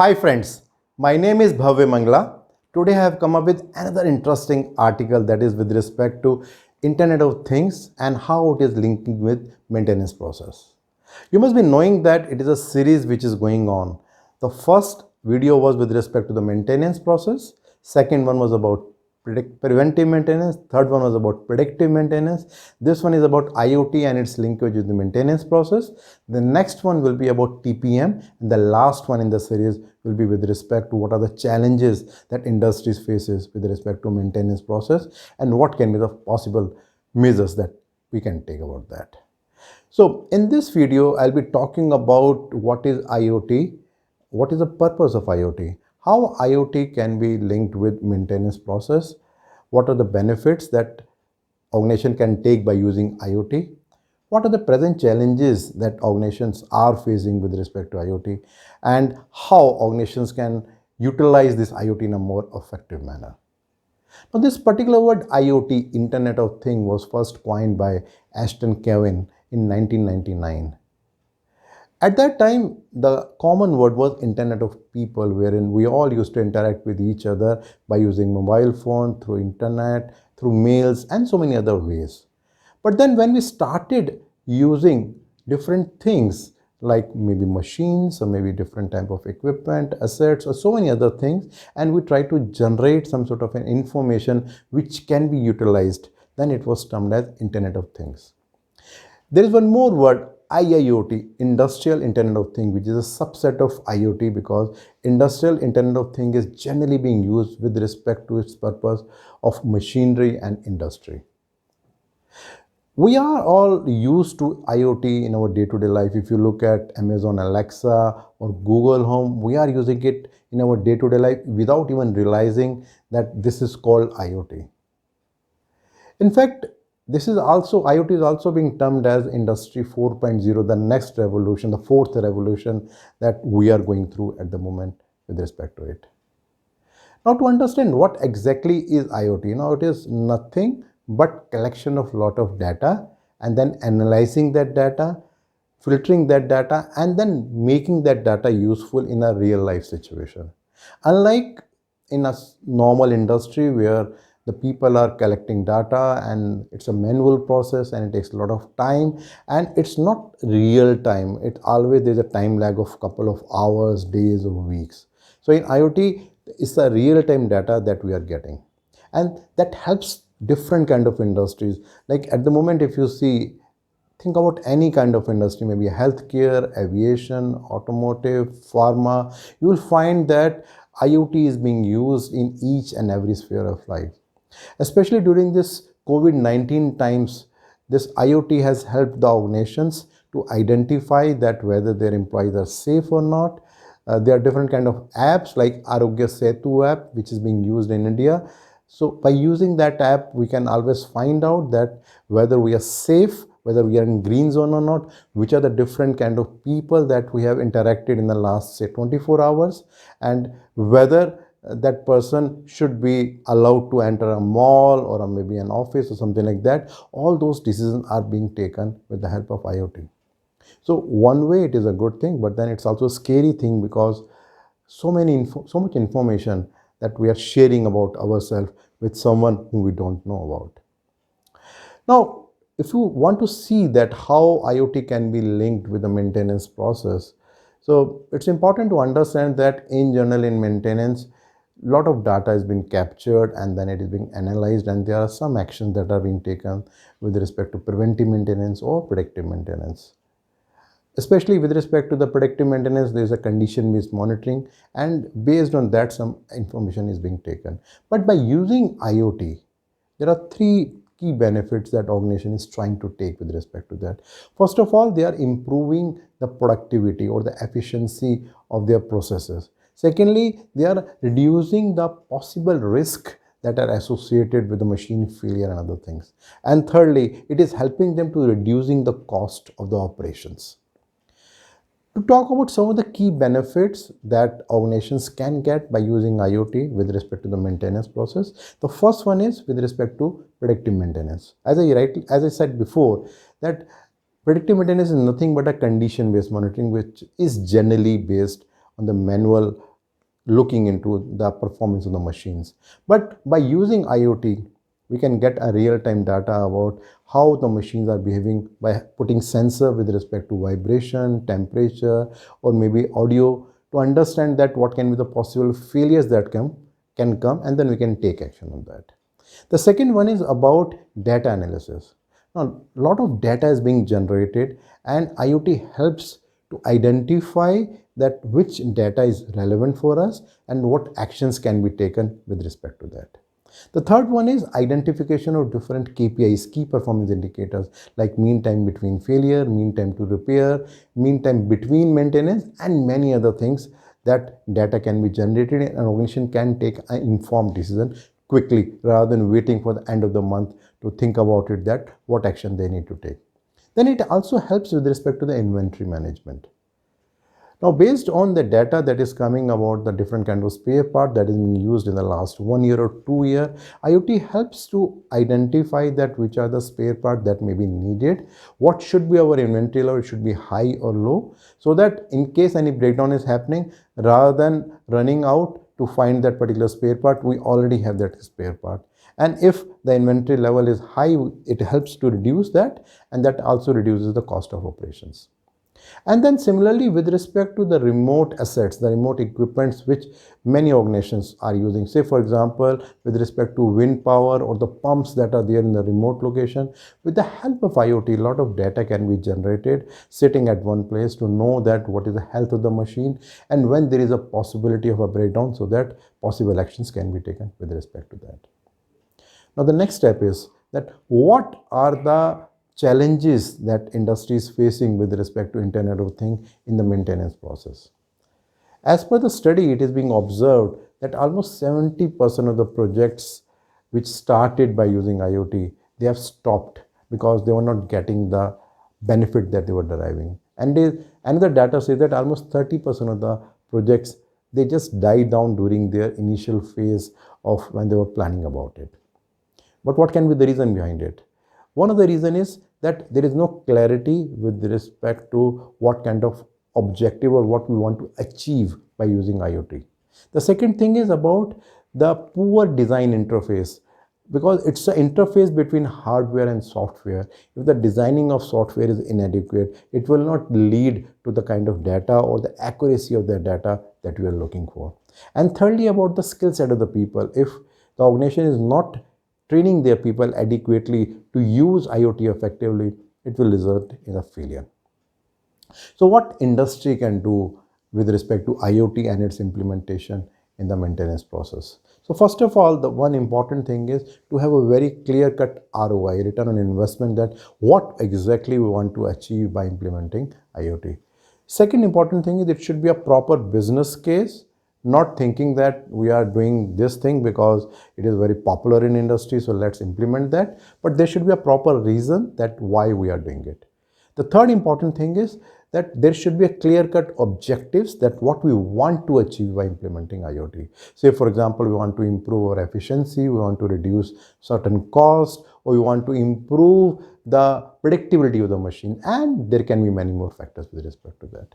Hi friends, my name is Bhavya Mangla. Today I have come up with another interesting article that is with respect to Internet of Things and how it is linking with maintenance process. You must be knowing that it is a series which is going on. The first video was with respect to the maintenance process. Second one was about preventive maintenance. Third one was about predictive maintenance. This one is about IoT and its linkage with the maintenance process. The next one will be about TPM, and the last one in the series will be with respect to what are the challenges that industries faces with respect to maintenance process and what can be the possible measures that we can take about that. So in this video, I'll be talking about what is IoT, what is the purpose of IoT, how IoT can be linked with maintenance process, what are the benefits that organization can take by using IoT, what are the present challenges that organizations are facing with respect to IoT, and how organizations can utilize this IoT in a more effective manner. Now, this particular word IoT, Internet of Things, was first coined by Ashton Kevin in 1999. At that time, the common word was Internet of People, wherein we all used to interact with each other by using mobile phone, through internet, through mails, and so many other ways. But then when we started using different things like maybe machines or maybe different type of equipment, assets, or so many other things, and we try to generate some sort of an information which can be utilized, then it was termed as Internet of Things. There is one more word, IIoT, Industrial Internet of Things, which is a subset of IoT because Industrial Internet of Things is generally being used with respect to its purpose of machinery and industry. We are all used to IoT in our day-to-day life. If you look at Amazon Alexa or Google Home, we are using it in our day-to-day life without even realizing that this is called IoT. In fact, this is also IoT is also being termed as Industry 4.0, the next revolution, the fourth revolution that we are going through at the moment with respect to it. Now, to understand what exactly is IoT, now it is nothing but collection of lot of data and then analyzing that data, filtering that data, and then making that data useful in a real life situation. Unlike in a normal industry where the people are collecting data and it's a manual process and it takes a lot of time and it's not real time, it always there's a time lag of couple of hours, days, or weeks. So in IoT, it's the real time data that we are getting, and that helps different kind of industries. Like at the moment, if you see, think about any kind of industry, maybe healthcare, aviation, automotive, pharma, you will find that IoT is being used in each and every sphere of life. Especially during this COVID-19 times, this IoT has helped the organizations to identify that whether their employees are safe or not. There are different kind of apps like Arogya Setu app, which is being used in India. So by using that app, we can always find out that whether we are safe, whether we are in green zone or not, which are the different kind of people that we have interacted in the last say 24 hours, and whether that person should be allowed to enter a mall or maybe an office or something like that. All those decisions are being taken with the help of IoT. So one way it is a good thing, but then it's also a scary thing because so much information that we are sharing about ourselves with someone who we don't know about. Now, if you want to see that how IoT can be linked with the maintenance process, so it's important to understand that in general in maintenance, a lot of data is being captured and then it is being analyzed, and there are some actions that are being taken with respect to preventive maintenance or predictive maintenance. Especially with respect to the predictive maintenance, there is a condition-based monitoring, and based on that, some information is being taken. But by using IoT, there are three key benefits that organization is trying to take with respect to that. First of all, they are improving the productivity or the efficiency of their processes. Secondly, they are reducing the possible risk that are associated with the machine failure and other things. And thirdly, it is helping them to reducing the cost of the operations. To talk about some of the key benefits that organizations can get by using IoT with respect to the maintenance process, the first one is with respect to predictive maintenance. As I said before, that predictive maintenance is nothing but a condition-based monitoring, which is generally based on the manual looking into the performance of the machines. But by using IoT, we can get a real-time data about how the machines are behaving by putting sensor with respect to vibration, temperature, or maybe audio to understand that what can be the possible failures that can come, and then we can take action on that. The second one is about data analysis. Now, a lot of data is being generated, and IoT helps to identify that which data is relevant for us and what actions can be taken with respect to that. The third one is identification of different KPIs, key performance indicators, like mean time between failure, mean time to repair, mean time between maintenance, and many other things. That data can be generated and an organization can take an informed decision quickly rather than waiting for the end of the month to think about it, that what action they need to take. Then it also helps with respect to the inventory management. Now, based on the data that is coming about the different kind of spare part that is being used in the last 1 year or 2 year, IoT helps to identify that which are the spare part that may be needed, what should be our inventory level, it should be high or low, so that in case any breakdown is happening, rather than running out to find that particular spare part, we already have that spare part. And if the inventory level is high, it helps to reduce that, and that also reduces the cost of operations. And then similarly, with respect to the remote assets, the remote equipments which many organizations are using, say for example, with respect to wind power or the pumps that are there in the remote location, with the help of IoT, a lot of data can be generated sitting at one place to know that what is the health of the machine and when there is a possibility of a breakdown, so that possible actions can be taken with respect to that. Now, the next step is that what are the challenges that industry is facing with respect to Internet of Things in the maintenance process. As per the study, it is being observed that almost 70% of the projects which started by using IoT, they have stopped because they were not getting the benefit that they were deriving. And another data says that almost 30% of the projects, they just died down during their initial phase of when they were planning about it. But what can be the reason behind it? One of the reason is that there is no clarity with respect to what kind of objective or what we want to achieve by using IoT. The second thing is about the poor design interface, because it's an interface between hardware and software. If the designing of software is inadequate, it will not lead to the kind of data or the accuracy of the data that we are looking for. And thirdly, about the skill set of the people. If the organization is not training their people adequately to use IoT effectively, it will result in a failure. So what industry can do with respect to IoT and its implementation in the maintenance process? So first of all, the one important thing is to have a very clear-cut ROI, return on investment, that what exactly we want to achieve by implementing IoT. Second important thing is it should be a proper business case, not thinking that we are doing this thing because it is very popular in industry, so let's implement that. But there should be a proper reason that why we are doing it. The third important thing is that there should be a clear-cut objectives that what we want to achieve by implementing IoT. Say for example, we want to improve our efficiency, we want to reduce certain costs, or we want to improve the predictability of the machine, and there can be many more factors with respect to that.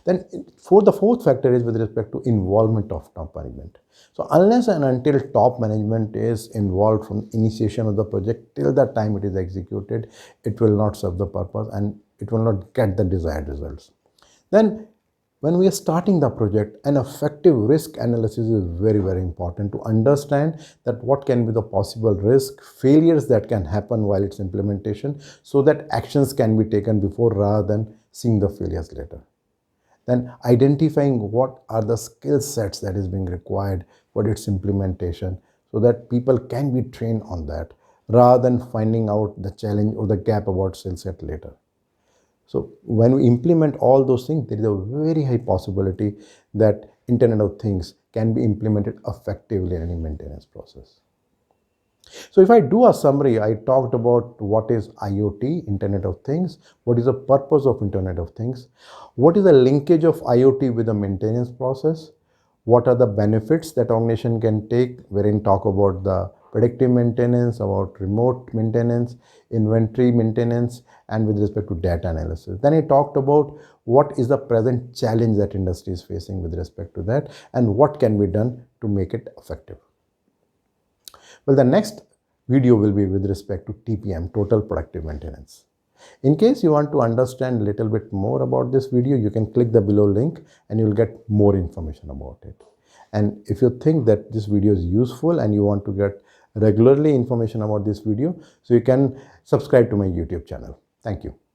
Then for the fourth factor is with respect to involvement of top management. So unless and until top management is involved from initiation of the project till the time it is executed, it will not serve the purpose and it will not get the desired results. Then when we are starting the project, an effective risk analysis is very, very important to understand that what can be the possible risk, failures that can happen while its implementation, so that actions can be taken before rather than seeing the failures later. Then identifying what are the skill sets that is being required for its implementation, so that people can be trained on that rather than finding out the challenge or the gap about skill set later. So when we implement all those things, there is a very high possibility that Internet of Things can be implemented effectively in any maintenance process. So if I do a summary, I talked about what is IoT, Internet of Things, what is the purpose of Internet of Things, what is the linkage of IoT with the maintenance process, what are the benefits that organization can take, wherein talk about the predictive maintenance, about remote maintenance, inventory maintenance, and with respect to data analysis. Then he talked about what is the present challenge that industry is facing with respect to that and what can be done to make it effective. Well, the next video will be with respect to TPM, total productive maintenance. In case you want to understand a little bit more about this video, you can click the below link and you'll get more information about it. And if you think that this video is useful and you want to get regularly information about this video, so you can subscribe to my YouTube channel. Thank you.